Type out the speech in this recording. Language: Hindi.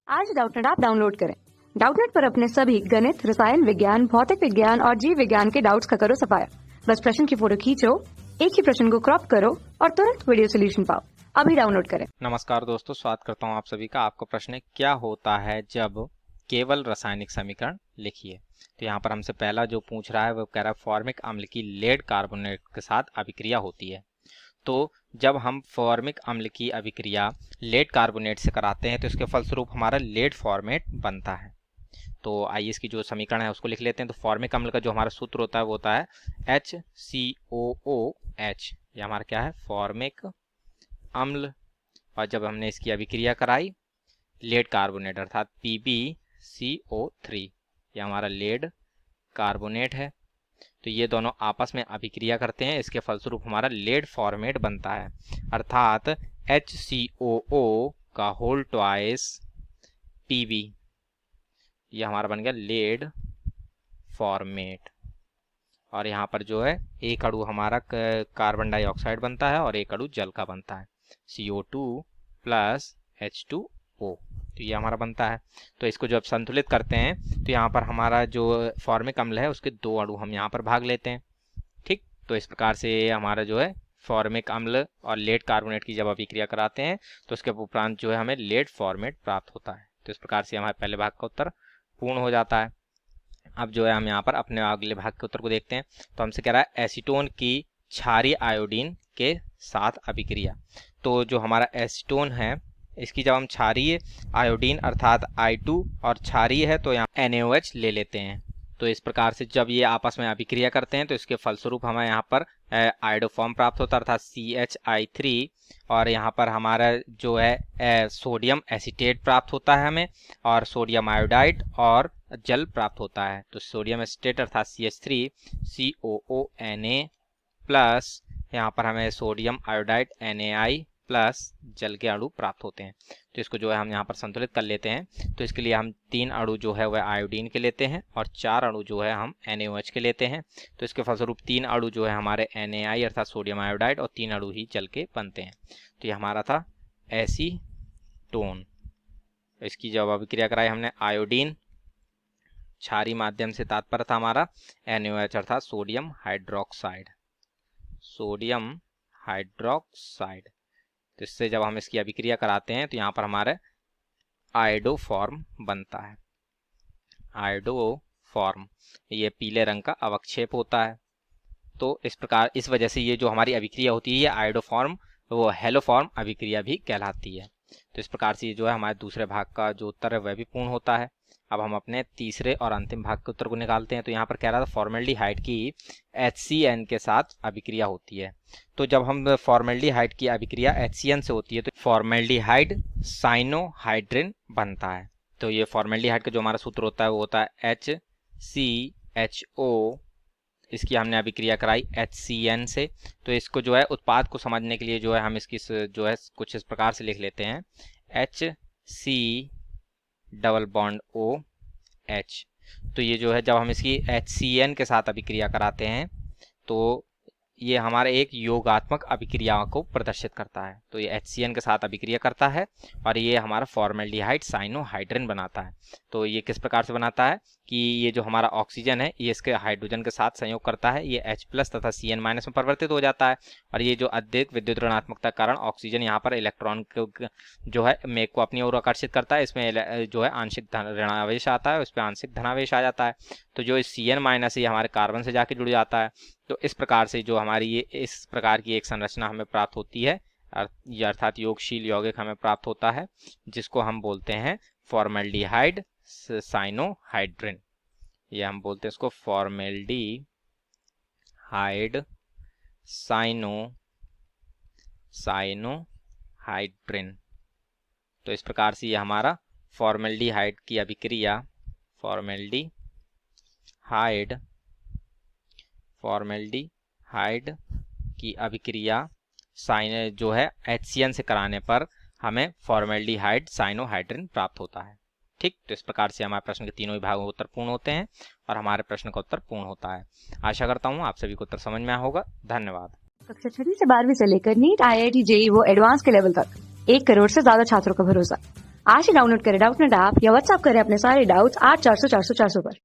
आज डाउटनेट ऐप डाउनलोड करें। डाउटनेट पर अपने सभी गणित, रसायन विज्ञान, भौतिक विज्ञान और जीव विज्ञान के डाउट्स का करो सफाया। बस प्रश्न की फोटो खींचो, एक ही प्रश्न को क्रॉप करो और तुरंत वीडियो सोल्यूशन पाओ। अभी डाउनलोड करें। नमस्कार दोस्तों, स्वागत करता हूं आप सभी का। आपका प्रश्न है, क्या होता है जब केवल रासायनिक समीकरण लिखिए। तो यहाँ पर हमसे पहला जो पूछ रहा है वो कह रहा है फॉर्मिक अम्ल की लेड कार्बोनेट के साथ अभिक्रिया होती है। तो जब हम फॉर्मिक अम्ल की अभिक्रिया लेड कार्बोनेट से कराते हैं तो इसके फलस्वरूप हमारा लेड फॉर्मेट बनता है। तो आइए इसकी जो समीकरण है उसको लिख लेते हैं। तो फॉर्मिक अम्ल का जो हमारा सूत्र होता है वो होता है HCOOH। ये हमारा क्या है, फॉर्मिक अम्ल। और जब हमने इसकी अभिक्रिया कराई लेड कार्बोनेट अर्थात PbCO3, ये हमारा लेड कार्बोनेट है। तो ये दोनों आपस में अभिक्रिया करते हैं, इसके फलस्वरूप हमारा लेड फॉर्मेट बनता है अर्थात HCOO का होल ट्वाइस Pb, ये हमारा बन गया लेड फॉर्मेट। और यहाँ पर जो है एक अणु हमारा कार्बन डाइऑक्साइड बनता है और एक अणु जल का बनता है CO2 प्लस H2O। तो ये हमारा बनता है। तो इसको जब संतुलित करते हैं तो यहाँ पर हमारा जो फॉर्मिक अम्ल है उसके दो अणु हम यहाँ पर भाग लेते हैं। ठीक, तो इस प्रकार से हमारा जो है फॉर्मिक अम्ल और लेड कार्बोनेट की जब अभिक्रिया कराते हैं तो उसके उपरांत जो है हमें लेड फॉर्मेट प्राप्त होता है। तो इस प्रकार से हमारे पहले भाग का उत्तर पूर्ण हो जाता है। अब जो है हम यहाँ पर अपने अगले भाग के उत्तर को देखते हैं। तो हमसे कह रहा है एसीटोन की क्षारीय आयोडीन के साथ अभिक्रिया। तो जो हमारा एसीटोन है इसकी जब हम क्षारीय आयोडीन अर्थात I2 और क्षारीय है तो यहाँ NaOH ले लेते हैं। तो इस प्रकार से जब ये आपस में अभिक्रिया करते हैं तो इसके फलस्वरूप हमें यहाँ पर आयोडोफॉर्म प्राप्त होता है अर्थात CHI3। और यहाँ पर हमारा जो है सोडियम एसीटेट प्राप्त होता है हमें, और सोडियम आयोडाइड और जल प्राप्त होता है। तो सोडियम एसीटेट अर्थात CH3COONA प्लस यहाँ पर हमें सोडियम आयोडाइड NaI प्लस जल के अणु प्राप्त होते हैं। तो इसको जो है हम यहाँ पर संतुलित कर लेते हैं। तो इसके लिए हम 3 अणु जो है वह आयोडीन के लेते हैं और 4 अणु जो है हम NaOH के लेते हैं। तो इसके फलस्वरूप 3 अणु जो है हमारे NaI अर्थात सोडियम आयोडाइड और 3 अणु ही जल के बनते हैं। तो ये हमारा था एसीटोन। इसकी जब अभिक्रिया कराई हमने आयोडीन, क्षारीय माध्यम से तात्पर्य था हमारा NaOH अर्थात सोडियम हाइड्रोक्साइड, सोडियम हाइड्रोक्साइड। तो इससे जब हम इसकी अभिक्रिया कराते हैं तो यहाँ पर हमारे आयोडो फॉर्म बनता है। आयोडो फॉर्म ये पीले रंग का अवक्षेप होता है। तो इस प्रकार इस वजह से ये जो हमारी अभिक्रिया होती है ये आयोडो फॉर्म वो हेलो फॉर्म अभिक्रिया भी कहलाती है। तो इस प्रकार से ये जो है हमारे दूसरे भाग का जो उत्तर है वह भी पूर्ण होता है। अब हम अपने तीसरे और अंतिम भाग के उत्तर को निकालते हैं। तो यहाँ पर कह रहा था फॉर्मेल्डिहाइड की HCN के साथ अभिक्रिया होती है। तो जब हम फॉर्मेल्डिहाइड की अभिक्रिया HCN से होती है तो फॉर्मेल्डिहाइड साइनोहाइड्रिन बनता है। तो ये फॉर्मेल्डिहाइड का जो हमारा सूत्र होता है वो होता है HCHO। इसकी हमने अभिक्रिया कराई HCN से। तो इसको जो है उत्पाद को समझने के लिए जो है हम इसकी जो है कुछ इस प्रकार से लिख लेते हैं HC डबल बॉन्ड OH। तो ये जो है जब हम इसकी HCN के साथ अभिक्रिया कराते हैं तो ये हमारे एक योगात्मक अभिक्रिया को प्रदर्शित करता है। तो ये HCN के साथ अभिक्रिया करता है और ये हमारा फॉर्मेल्डिहाइड साइनोहाइड्रिन बनाता है। तो ये किस प्रकार से बनाता है कि ये जो हमारा ऑक्सीजन है ये इसके हाइड्रोजन के साथ संयोग करता है, ये H+ तथा Cn- में परिवर्तित हो जाता है। और ये जो अत्यधिक विद्युत ऋणात्मकता के कारण ऑक्सीजन यहाँ पर इलेक्ट्रॉन जो है मेघ को अपनी ओर आकर्षित करता है। इसमें जो है आंशिक ऋणावेश आता है, उस पर आंशिक धनावेश आ जाता है। तो जो Cn- ये हमारे कार्बन से जाके जुड़ जाता है। तो इस प्रकार से जो हमारी ये इस प्रकार की एक संरचना हमें प्राप्त होती है अर्थात योगशील यौगिक हमें प्राप्त होता है जिसको हम बोलते हैं फॉर्मेल्डिहाइड साइनोहाइड्रिन। ये हम बोलते हैं इसको फॉर्मेल्डिहाइड साइनोहाइड्रिन। तो इस प्रकार से ये हमारा फॉर्मेल्डिहाइड की अभिक्रिया फॉर्मेल्डिहाइड की अभिक्रिया साइन जो है HCN से कराने पर हमें फॉर्मेल्डिहाइड साइनोहाइड्रिन प्राप्त होता है। ठीक, तो इस प्रकार से हमारे प्रश्न के तीनों विभागों के उत्तर पूर्ण होते हैं और हमारे प्रश्न का उत्तर पूर्ण होता है। आशा करता हूँ आप सभी को उत्तर समझ में आया होगा। धन्यवाद। कक्षा 6 से 12वीं से लेकर नीट, IIT, JEE वो एडवांस के लेवल तक 1 करोड़ से ज्यादा छात्रों का भरोसा। आज ही डाउनलोड करें डाउटनेट ऐप या व्हाट्सएप करें अपने सारे डाउट्स 8400 400 400 पर।